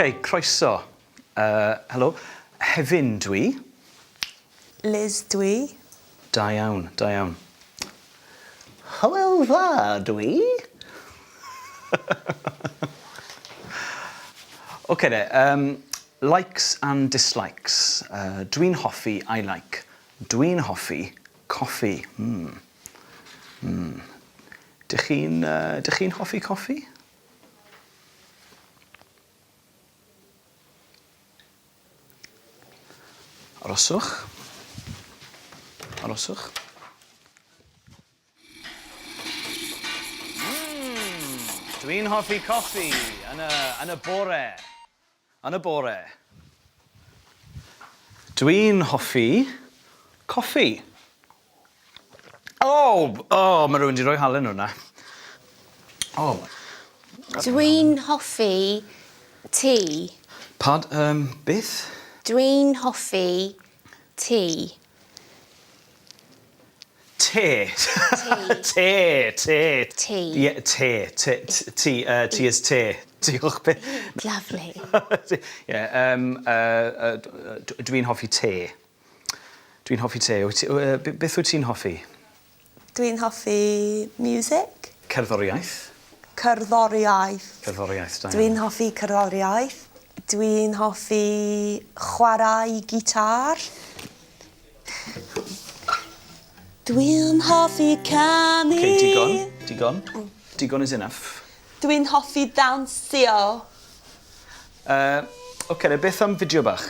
OK, croeso. Helo. Hefin dwi. Liz dwi. Da iawn, da iawn. Hywel dda dwi. OK de, likes and dislikes. Dwi'n hoffi, I like. Dwi'n hoffi, coffi. Dych chi'n hoffi coffi? Aroswch. Aroswch. Dwi'n hoffi coffi yn y bore. Yn y bore. Dwi'n hoffi coffi. Mae rhywun wedi rhoi halen hwnna. Dwi'n hoffi tea. Beth? Dwi'n hoffi tea. Te. Tea. Te. Tea. Yeah, te. Tea is te. Diolch beth. Lovely. Yeah, dwi'n hoffi te. Dwi'n hoffi te. Beth wyt ti'n hoffi? Dwi'n hoffi music. Cerddoriaeth. Cerddoriaeth. Cerddoriaeth, da iawn. Dwi'n hoffi cerddoriaeth. Dwi'n hoffi chwarae gitar. Dwi'n hoffi canu. OK, digon. Digon is enough. Dwi'n hoffi dansio. OK, beth am fideo bach?